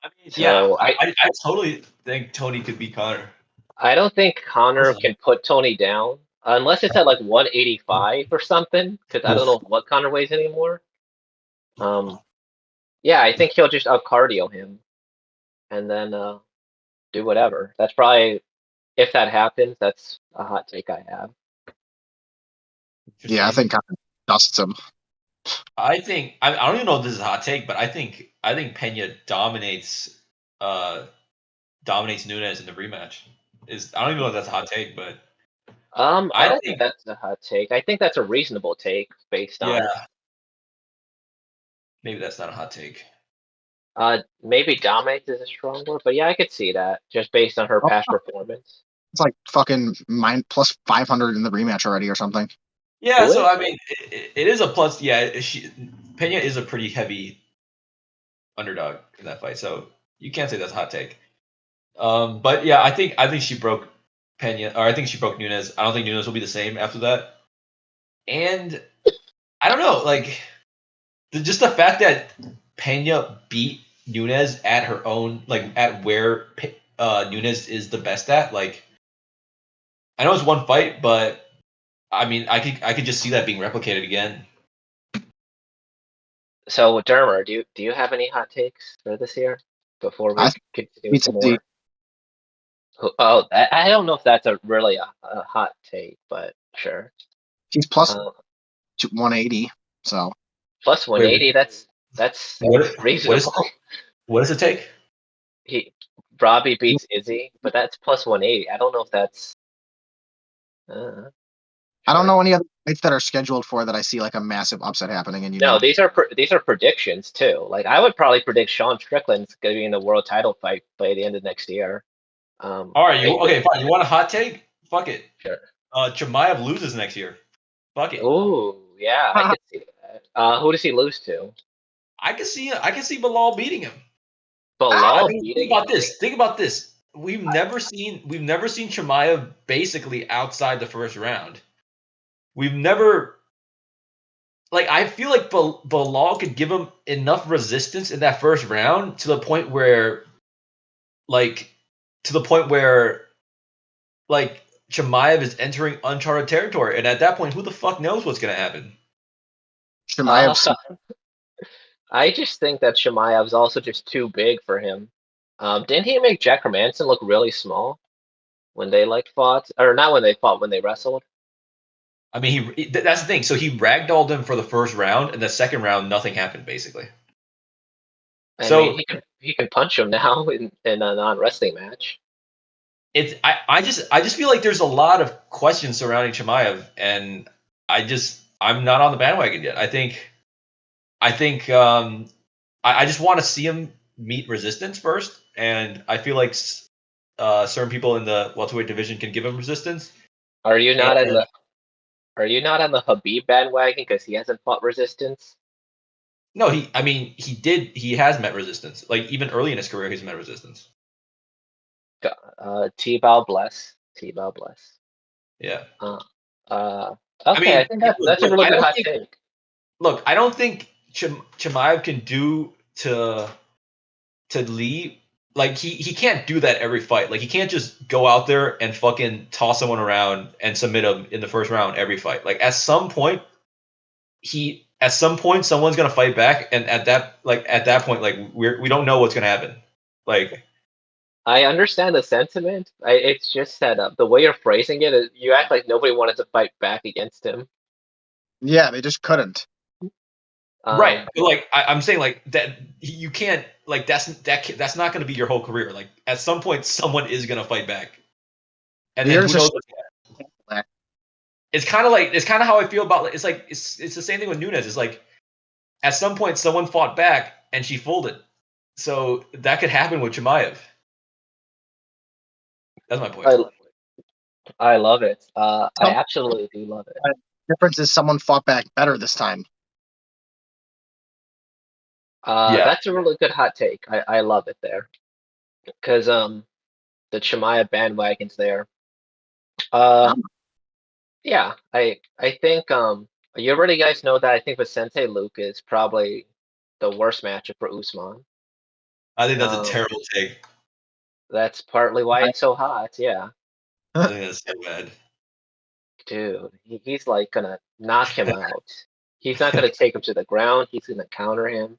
I mean, so I totally think Tony could beat Conor. I don't think Conor can put Tony down unless it's at like 185 or something, because I don't know what Conor weighs anymore. Yeah, I think he'll just out cardio him and then do whatever. That's probably, if that happens, that's a hot take I have. Yeah, I think Conor dusts him. I think I don't even know if this is a hot take, but I think Pena dominates Nunes in the rematch. I don't even know if that's a hot take, but I don't think that's a hot take. I think that's a reasonable take based on. Maybe that's not a hot take. Maybe dominates is a strong word, but yeah, I could see that just based on her past performance. It's like fucking plus 500 in the rematch already or something. Yeah, so I mean, it is a plus. Yeah, Pena is a pretty heavy underdog in that fight, so you can't say that's a hot take. But yeah, I think she broke Pena, or I think she broke Nunes. I don't think Nunes will be the same after that. And I don't know, like just the fact that Pena beat Nunes at her own, like at where Nunes is the best at. Like, I know it's one fight, but I mean, I could just see that being replicated again. So, Dermer, do you have any hot takes for this year before we continue some more? Oh, I don't know if that's really a hot take, but sure. He's plus 180, so plus 180. That's reasonable. What does it take? Robbie beats Izzy, but that's plus 180. I don't know if that's. I don't know any other fights that are scheduled for that I see like a massive upset happening. And no, these are predictions too. Like, I would probably predict Sean Strickland's going to be in the world title fight by the end of next year. All right, okay, fine. You want a hot take? Fuck it. Sure. Chimaev loses next year. Fuck it. Oh yeah, I could see that. Who does he lose to? I can see Bilal beating him. Bilal beating him. Think about this. We've never seen Chimaev basically outside the first round. We've never, like, I feel like Bilal could give him enough resistance in that first round to the point where Chimaev is entering uncharted territory, and at that point, who the fuck knows what's gonna happen? I just think that Chimaev's also just too big for him. Didn't he make Jack Hermanson look really small when they fought, or not when they fought, when they wrestled? I mean, that's the thing. So he ragdolled him for the first round, and the second round, nothing happened basically. I mean, he can punch him now in a non-wrestling match. I just feel like there's a lot of questions surrounding Chimaev, and I'm not on the bandwagon yet. I think I just want to see him meet resistance first, and I feel like certain people in the welterweight division can give him resistance. Are you not on the Habib bandwagon because he hasn't fought resistance? No, he has met resistance. Like even early in his career, he's met resistance. T-Bow bless. T-Bow bless. Yeah. Okay, I think that's a really good hot take. Look, I don't think Chimaev can do to Lee. Like he can't do that every fight. Like he can't just go out there and fucking toss someone around and submit him in the first round every fight. Like at some point, someone's gonna fight back, and at that point, like we don't know what's gonna happen. Like I understand the sentiment. It's just that the way you're phrasing it, you act like nobody wanted to fight back against him. Yeah, they just couldn't. Right, but like I'm saying, like that you can't like that's not going to be your whole career. Like at some point, someone is going to fight back, and then who knows? It's kind of how I feel about it's the same thing with Nunes. It's like at some point someone fought back and she folded, so that could happen with Chimaev. That's my point. I love it. I absolutely do love it. The difference is someone fought back better this time. That's a really good hot take. I love it there, because the Chimaev bandwagon's there. Yeah, I think you already guys know that I think Vicente Luque is probably the worst matchup for Usman. I think that's a terrible take. That's partly why it's so hot. Yeah. I think that's so bad. Dude, he's like gonna knock him out. He's not gonna take him to the ground. He's gonna counter him.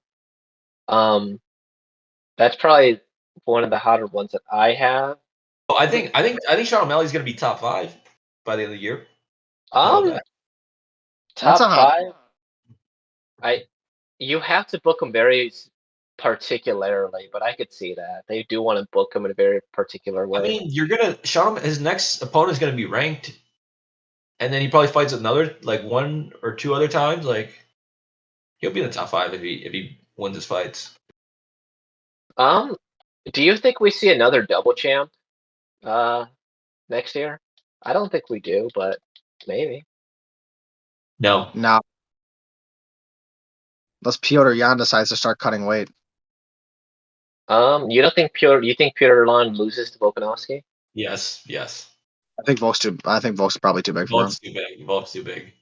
That's probably one of the hotter ones that I have. Oh, I think Sean O'Malley's gonna be top 5 by the end of the year. Top 5. You have to book him very particularly, but I could see that they do want to book him in a very particular way. I mean, his next opponent is gonna be ranked, and then he probably fights another like 1 or 2 other times. Like he'll be in the top 5 if he wins his fights. Do you think we see another double champ next year? I don't think we do, but maybe. No. Unless Petr Yan decides to start cutting weight. You don't think Petr Yan loses to Volkanovsky? Yes. I think Volk's probably too big for him. Volk's too big.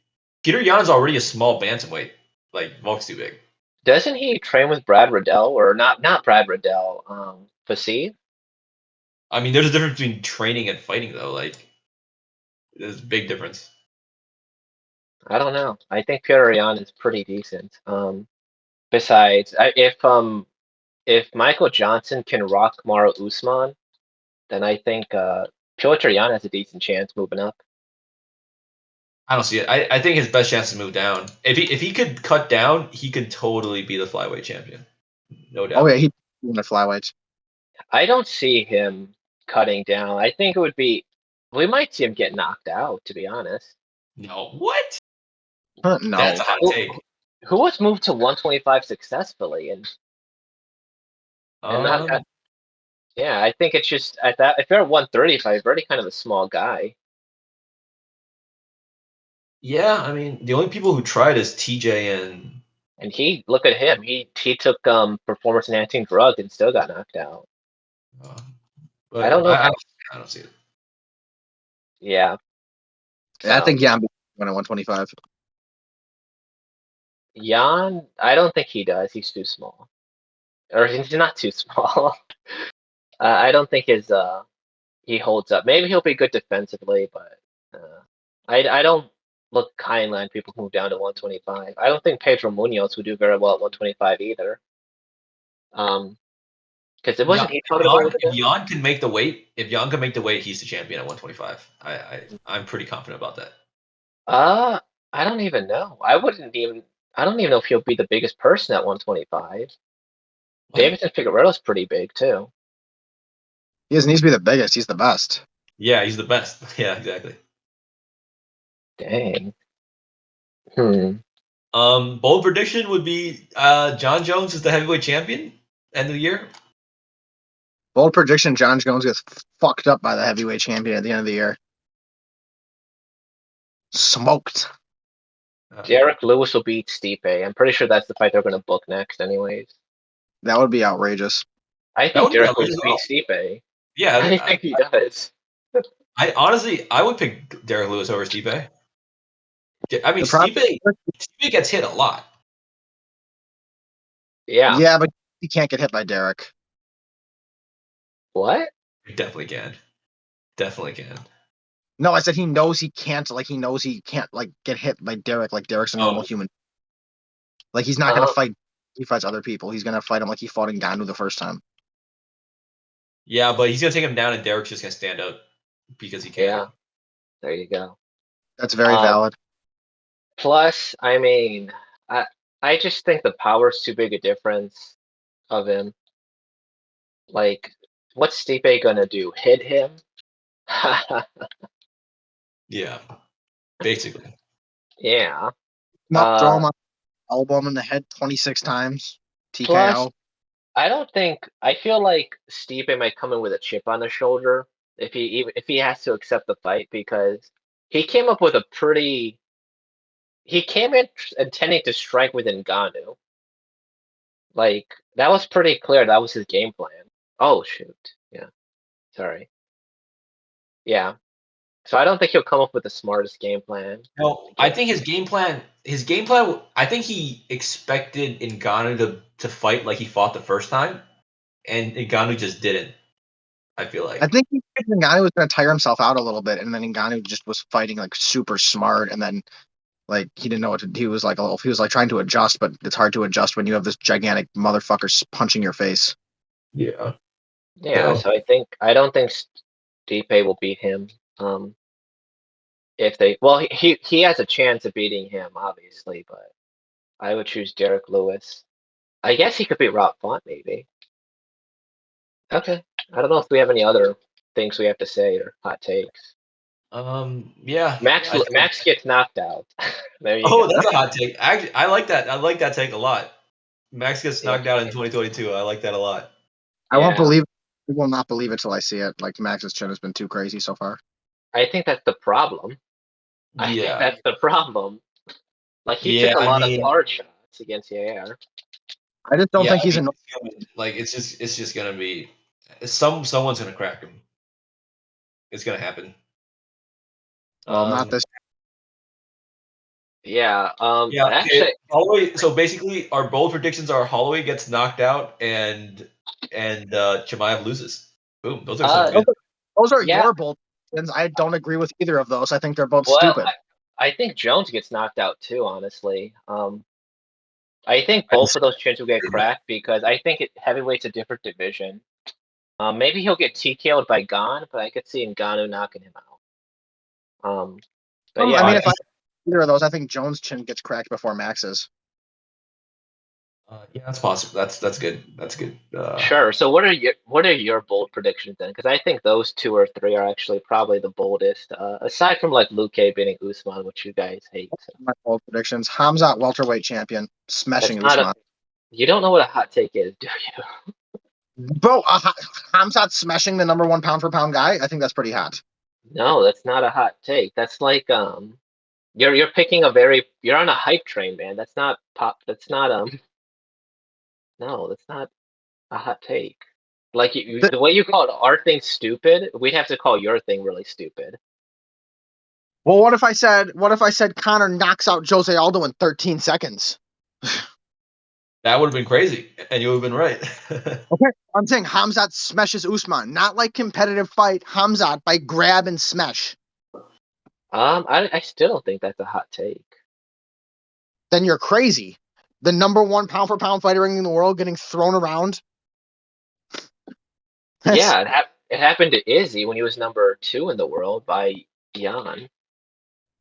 Petr Yan's already a small bantamweight. Like Volk's too big. Doesn't he train with Brad Riddell, or not Brad Riddell, Fassi? I mean, there's a difference between training and fighting, though. Like, there's a big difference. I don't know. I think Petr Yan is pretty decent. Besides, if Michael Johnson can rock Kamaru Usman, then I think Petr Yan has a decent chance moving up. I don't see it. I think his best chance is to move down. If he could cut down, he could totally be the flyweight champion. No doubt. Oh yeah, he's in the flyweights. I don't see him cutting down. I think it would be. We might see him get knocked out, to be honest. No. What? No. That's a hot take. Who was moved to 125 successfully yeah, I think it's just at that. If you're at 135, you're already kind of a small guy. Yeah, I mean, the only people who tried is TJ and he look at him. He took performance enhancing drugs and still got knocked out. I don't know. I don't see it. Yeah. I think Yan went at 125. Yan, I don't think he does. He's too small, or he's not too small. I don't think he holds up. Maybe he'll be good defensively, but I don't look kindly on people who move down to 125. I don't think Pedro Munoz would do very well at 125 either. Because it wasn't if Yan can make the weight. If Yan can make the weight, he's the champion at 125. I'm pretty confident about that. I don't even know. I don't even know if he'll be the biggest person at 125. Davidson Figueiredo's pretty big too. He doesn't need to be the biggest. He's the best. Yeah, he's the best. Yeah, exactly. Dang. Bold prediction would be John Jones is the heavyweight champion end of the year. Bold prediction: John Jones gets fucked up by the heavyweight champion at the end of the year. Smoked. Derek Lewis will beat Stipe. I'm pretty sure that's the fight they're going to book next, anyways. That would be outrageous. I think Derek Lewis beats Stipe. Yeah, I think he does. I honestly, I would pick Derek Lewis over Stipe. I mean, Stipe gets hit a lot. Yeah. Yeah, but he can't get hit by Derek. What? He definitely can. Definitely can. No, I said he knows he can't. Like he knows he can't like get hit by Derek. Like Derek's a normal human. Like he's not gonna fight. He fights other people. He's gonna fight him like he fought Ngannou the first time. Yeah, but he's gonna take him down, and Derek's just gonna stand up because he can. Yeah. There you go. That's very valid. Plus, I mean, I just think the power's too big a difference of him. Like, what's Stipe gonna do? Hit him? Yeah, basically. Yeah. Throw him up, elbow him in the head 26 times. TKO. Plus, I feel like Stipe might come in with a chip on his shoulder if he has to accept the fight, because he came up with he came in intending to strike with Ngannou. Like, that was pretty clear. That was his game plan. Oh, shoot. Yeah. Sorry. Yeah. So I don't think he'll come up with the smartest game plan. No, I think his game plan, I think he expected Ngannou to fight like he fought the first time, and Ngannou just didn't. I feel like. I think Ngannou was going to tire himself out a little bit, and then Ngannou just was fighting like super smart, and then like he didn't know what to do. He was like trying to adjust, but it's hard to adjust when you have this gigantic motherfucker punching your face. Yeah. Yeah, so I don't think Stipe will beat him. He has a chance of beating him, obviously, but I would choose Derek Lewis. I guess he could beat Rob Font, maybe. Okay. I don't know if we have any other things we have to say or hot takes. Yeah. Max gets knocked out. There you go. That's a hot take. I like that. I like that take a lot. Max gets knocked out in 2022. I like that a lot. I won't believe. I will not believe it till I see it. Like Max's chin has been too crazy so far. I think that's the problem. I think that's the problem. Like he took a lot of hard shots against Yair. I just don't think he's like it's just gonna be someone's gonna crack him. It's gonna happen. Well, not this. Yeah. Actually, Holloway. So basically, our bold predictions are Holloway gets knocked out and Chimaev loses. Boom. Those are your bold predictions. I don't agree with either of those. I think they're both stupid. I think Jones gets knocked out too. Honestly, I think both of those chins will get cracked because I think heavyweight's a different division. Maybe he'll get TKO'd by Gon, but I could see Ngannou knocking him out. But yeah, I mean, if I either of those, I think Jones' chin gets cracked before Max's. Yeah, that's possible. That's good. That's good. Sure. So what are your bold predictions then? Because I think those 2 or 3 are actually probably the boldest, aside from like Luke beating Usman, which you guys hate. So. My bold predictions: Hamzat welterweight champion, smashing Usman. You don't know what a hot take is, do you? Bro, Hamzat smashing the number 1 pound for pound guy. I think that's pretty hot. No, that's not a hot take. That's like you're picking you're on a hype train, man. That's not That's not No, that's not a hot take. Like the way you call our thing stupid, we'd have to call your thing really stupid. Well, what if I said Conor knocks out Jose Aldo in 13 seconds? That would have been crazy, and you would have been right. Okay, I'm saying Hamzat smashes Usman, not like competitive fight. Hamzat by grab and smash. I still don't think that's a hot take. Then you're crazy. The number 1 pound for pound fighter in the world getting thrown around. Yeah, it happened to Izzy when he was number 2 in the world by Jan.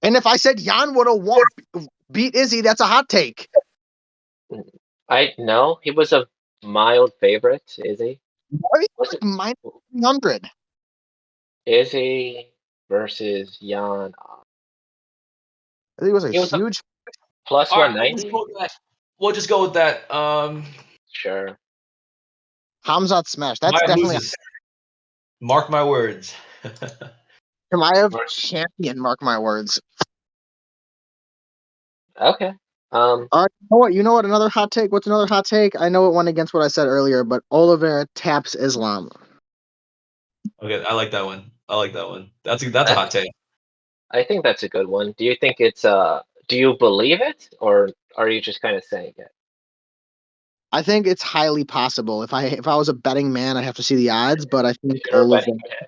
And if I said Jan would have beat Izzy, that's a hot take. No, he was a mild favorite, Izzy. Like minus 300. Izzy versus Jan. I think it was a He was a huge. plus All right, 190. we'll just go with that. Sure. Hamzat smash. That's Chimaev definitely loses. Mark my words. Chimaev champion. Mark my words. Okay. You know what? Another hot take. What's another hot take? I know it went against what I said earlier, but Oliveira taps Islam. Okay, I like that one. That's a hot take. I think that's a good one. Do you think it's do you believe it, or are you just kind of saying it? I think it's highly possible. If I was a betting man, I'd have to see the odds, but I think You're a betting Oliveira. man.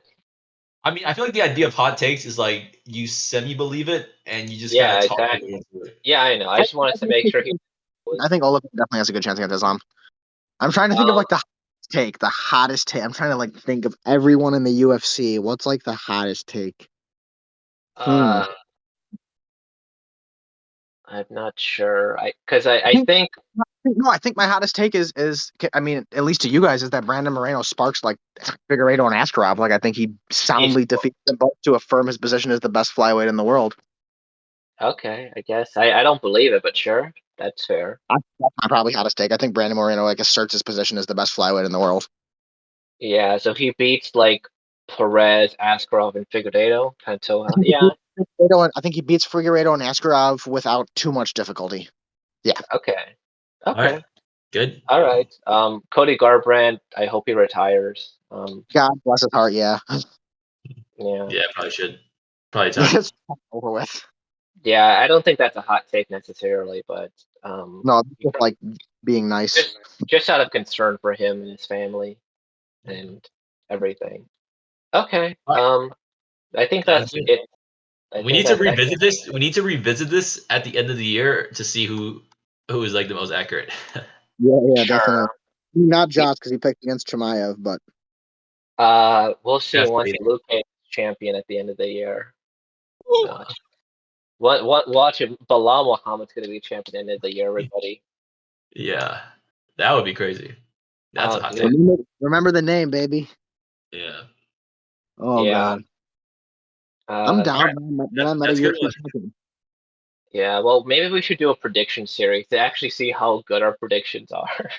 I mean, I feel like the idea of hot takes is like you semi-believe it and you just kind Yeah, of talk exactly. into it. Yeah, I know. I just wanted to make sure he I was. think Oliveira definitely has a good chance against Islam. I'm trying to think of like the hottest take. I'm trying to like think of everyone in the UFC. What's like the hottest take? Uh, I'm not sure. I think No, I think my hottest take is I mean, at least to you guys, is that Brandon Moreno sparks like Figueiredo and Askarov. Like I think he he's soundly defeats them both to affirm his position as the best flyweight in the world. okay. I guess I don't believe it, but sure, that's fair. That's my probably hottest take. I think Brandon Moreno like asserts his position as the best flyweight in the world. Yeah, so he beats like Perez, Askarov, and Figueiredo. Yeah. I think he beats Figueiredo and Askarov without too much difficulty. Yeah. Okay. All right, Okay. good. All right. Cody Garbrandt. I hope he retires. God bless his heart. Yeah. Yeah. Yeah, probably should. Probably time. It's over with. Yeah. I don't think that's a hot take necessarily, but No, it's just like being nice. just out of concern for him and his family and everything. Okay. All right. I think Sounds that's good. it. I We think need to that's revisit this. We need to revisit this at the end of the year to see who is like the most accurate. Yeah, sure. definitely. Not Josh because he picked against Chimaev, but We'll see once Definitely. Luke is champion at the end of the year. Watch. Watch it. Bilal Muhammad's going to be champion at the end of the year, everybody. Yeah, that would be crazy. That's a Oh, hot dude. take. remember the name, baby. Yeah. Oh Yeah. God, I'm All right. down. Then I met a That's a good UFC one. champion. Yeah. Well, maybe we should do a prediction series to actually see how good our predictions are.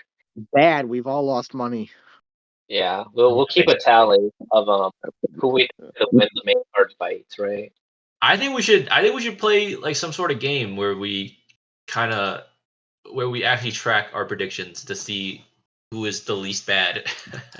Bad. We've all lost money. Yeah. We'll keep a tally of who we think will win the main card fights, right? I think we should play like some sort of game where we actually track our predictions to see who is the least bad.